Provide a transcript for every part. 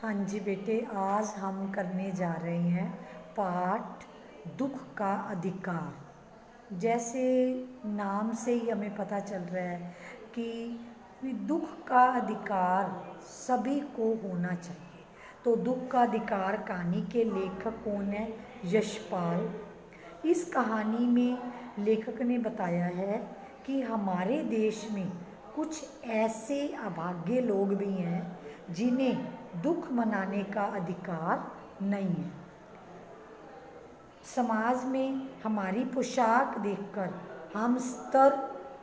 हाँ जी बेटे, आज हम करने जा रहे हैं पाठ दुख का अधिकार। जैसे नाम से ही हमें पता चल रहा है कि दुख का अधिकार सभी को होना चाहिए। तो दुख का अधिकार कहानी के लेखक कौन है? यशपाल। इस कहानी में लेखक ने बताया है कि हमारे देश में कुछ ऐसे अभागे लोग भी हैं जिन्हें दुख मनाने का अधिकार नहीं है। समाज में हमारी पोशाक देखकर हम स्तर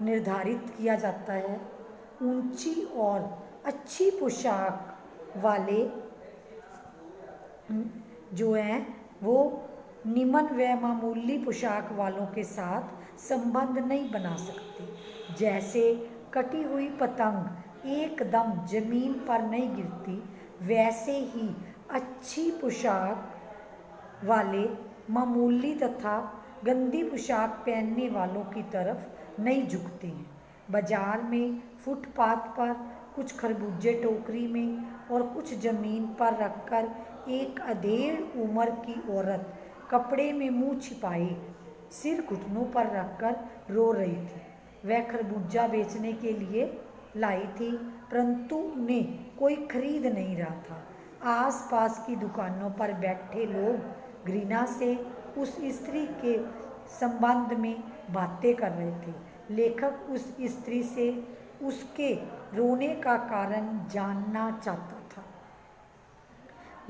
निर्धारित किया जाता है। ऊंची और अच्छी पोशाक वाले जो हैं वो निम्न व मामूली पोशाक वालों के साथ संबंध नहीं बना सकते। जैसे कटी हुई पतंग एकदम जमीन पर नहीं गिरती, वैसे ही अच्छी पोशाक वाले मामूली तथा गंदी पोशाक पहनने वालों की तरफ नहीं झुकते हैं। बाजार में फुटपाथ पर कुछ खरबूजे टोकरी में और कुछ जमीन पर रखकर एक अधेड़ उम्र की औरत कपड़े में मुंह छिपाए सिर घुटनों पर रखकर रो रही थी। वह खरबूजा बेचने के लिए लाई थी, परंतु उन्हें कोई खरीद नहीं रहा था। आसपास की दुकानों पर बैठे लोग घृणा से उस स्त्री के संबंध में बातें कर रहे थे। लेखक उस स्त्री से उसके रोने का कारण जानना चाहता था।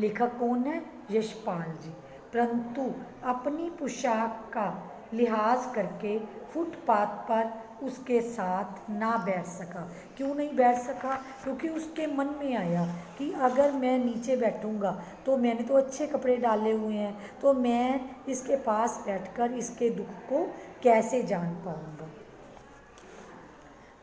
लेखक कौन है? यशपाल जी। परंतु अपनी पोशाक का लिहाज करके फुटपाथ पर उसके साथ ना बैठ सका। क्यों नहीं बैठ सका? क्योंकि उसके मन में आया कि अगर मैं नीचे बैठूंगा तो मैंने तो अच्छे कपड़े डाले हुए हैं, तो मैं इसके पास बैठकर इसके दुख को कैसे जान पाऊंगा।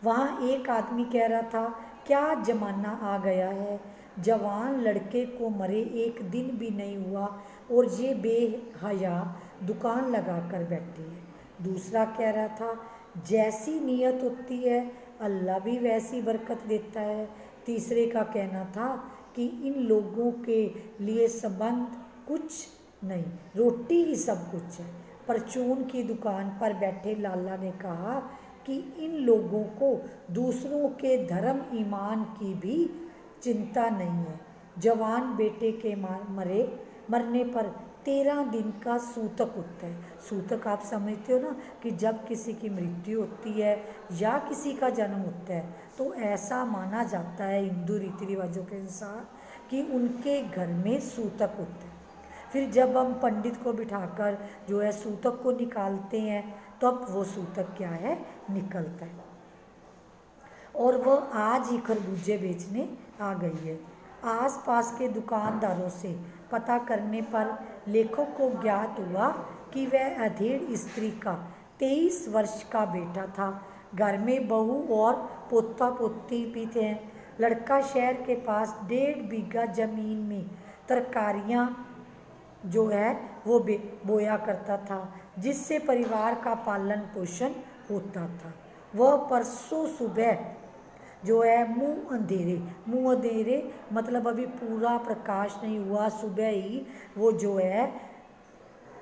वहाँ एक आदमी कह रहा था, क्या जमाना आ गया है, जवान लड़के को मरे एक दिन भी नहीं हुआ और ये बेहया दुकान लगाकर बैठी है। दूसरा कह रहा था, जैसी नीयत होती है अल्लाह भी वैसी बरकत देता है। तीसरे का कहना था कि इन लोगों के लिए संबंध कुछ नहीं, रोटी ही सब कुछ है। परचून की दुकान पर बैठे लाला ने कहा कि इन लोगों को दूसरों के धर्म ईमान की भी चिंता नहीं है। जवान बेटे के मरने पर 13 दिन का सूतक होता है। सूतक आप समझते हो ना, कि जब किसी की मृत्यु होती है या किसी का जन्म होता है तो ऐसा माना जाता है हिंदू रीति रिवाजों के अनुसार कि उनके घर में सूतक होता है। फिर जब हम पंडित को बिठाकर जो है सूतक को निकालते हैं तब वो सूतक क्या है, निकलता है। और वह आज ही खरबूजे बेचने आ गई है। आसपास के दुकानदारों से पता करने पर लेखक को ज्ञात हुआ कि वह अधेड़ स्त्री का 23 वर्ष का बेटा था। घर में बहू और पोता पोती भी थे। लड़का शहर के पास 1.5 बीघा जमीन में तरकारियां जो है वो बोया करता था, जिससे परिवार का पालन पोषण होता था। वह परसों सुबह जो है मुंह अंधेरे मतलब अभी पूरा प्रकाश नहीं हुआ, सुबह ही वो जो है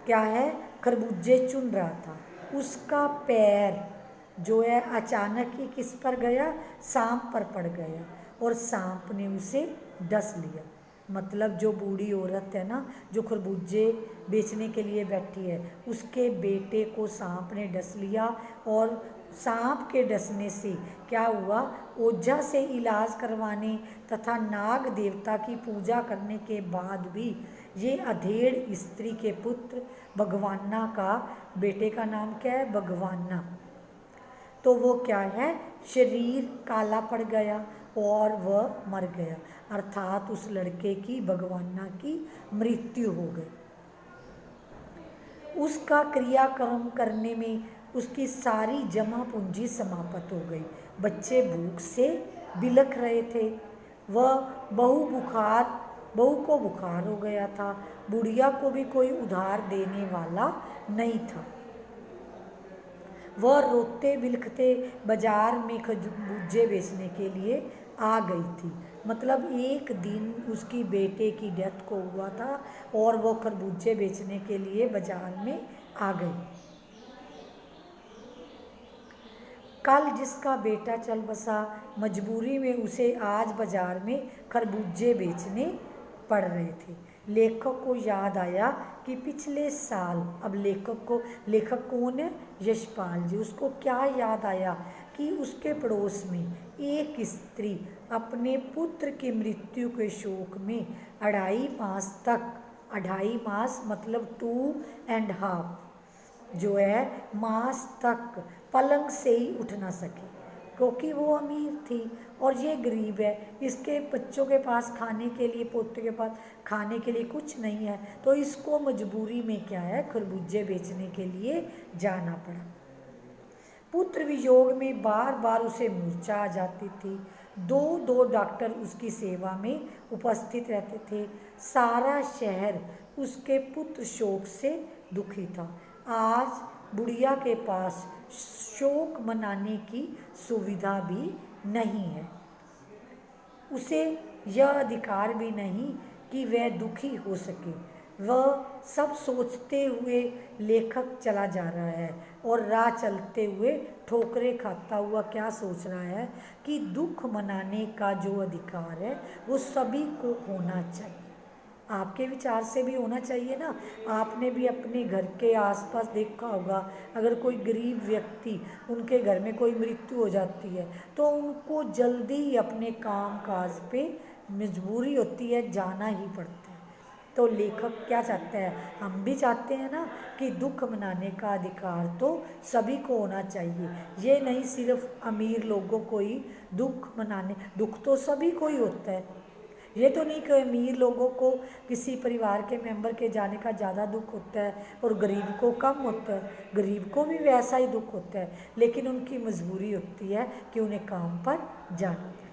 क्या है, खरबूजे चुन रहा था। उसका पैर जो है अचानक ही किस पर गया, सांप पर पड़ गया और सांप ने उसे डस लिया। मतलब जो बूढ़ी औरत है ना, जो खरबूजे बेचने के लिए बैठी है, उसके बेटे को सांप ने डस लिया। और सांप के डसने से क्या हुआ, ओझा से इलाज करवाने तथा नाग देवता की पूजा करने के बाद भी ये अधेड़ स्त्री के पुत्र भगवाना का, बेटे का नाम क्या है, भगवाना, तो वो क्या है, शरीर काला पड़ गया और वह मर गया। अर्थात उस लड़के की, भगवाना की मृत्यु हो गई। उसका क्रियाक्रम करने में उसकी सारी जमा पूंजी समाप्त हो गई। बच्चे भूख से बिलख रहे थे। वह बहू को बुखार हो गया था। बुढ़िया को भी कोई उधार देने वाला नहीं था। वह रोते बिलखते बाजार में खरबूजे बेचने के लिए आ गई थी। मतलब एक दिन उसकी बेटे की डेथ को हुआ था और वो खरबूजे बेचने के लिए बाजार में आ गई। कल जिसका बेटा चल बसा, मजबूरी में उसे आज बाजार में खरबूजे बेचने पड़ रहे थे। लेखक को याद आया कि पिछले साल, अब लेखक कौन है? यशपाल जी। उसको क्या याद आया कि उसके पड़ोस में एक स्त्री अपने पुत्र की मृत्यु के शोक में 2.5 मास मतलब 2.5 जो है मास तक पलंग से ही उठ ना सके, क्योंकि वो अमीर थी और ये गरीब है। इसके बच्चों के पास खाने के लिए, पोते के पास खाने के लिए कुछ नहीं है, तो इसको मजबूरी में क्या है, खरबूजे बेचने के लिए जाना पड़ा। पुत्र वियोग में बार बार उसे मूर्छा आ जाती थी। दो दो डॉक्टर उसकी सेवा में उपस्थित रहते थे। सारा शहर उसके पुत्र शोक से दुखी था। आज बुढ़िया के पास शोक मनाने की सुविधा भी नहीं है। उसे यह अधिकार भी नहीं कि वह दुखी हो सके। वह सब सोचते हुए लेखक चला जा रहा है और राह चलते हुए ठोकरें खाता हुआ क्या सोच रहा है कि दुख मनाने का जो अधिकार है वो सभी को होना चाहिए। आपके विचार से भी होना चाहिए ना। आपने भी अपने घर के आसपास देखा होगा, अगर कोई गरीब व्यक्ति, उनके घर में कोई मृत्यु हो जाती है तो उनको जल्दी ही अपने काम काज पे मजबूरी होती है, जाना ही पड़ता है। तो लेखक क्या चाहता है? हम भी चाहते हैं ना कि दुख मनाने का अधिकार तो सभी को होना चाहिए। ये नहीं सिर्फ अमीर लोगों को ही दुख मनाने, दुख तो सभी को ही होता है। ये तो नहीं कि अमीर लोगों को किसी परिवार के मेंबर के जाने का ज़्यादा दुख होता है और गरीब को कम होता है। गरीब को भी वैसा ही दुख होता है, लेकिन उनकी मजबूरी होती है कि उन्हें काम पर जाना पड़ता है।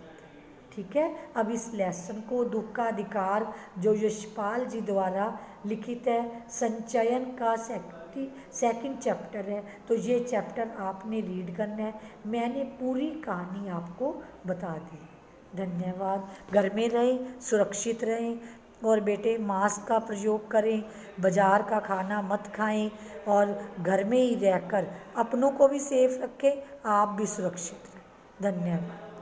ठीक है, अब इस लेसन को, दुख का अधिकार, जो यशपाल जी द्वारा लिखित है, संचयन का सेकंड चैप्टर है, तो ये चैप्टर आपने रीड करना है। मैंने पूरी कहानी आपको बता दी। धन्यवाद। घर में रहें, सुरक्षित रहें और बेटे मास्क का प्रयोग करें, बाज़ार का खाना मत खाएं और घर में ही रहकर अपनों को भी सेफ रखें, आप भी सुरक्षित रहें। धन्यवाद।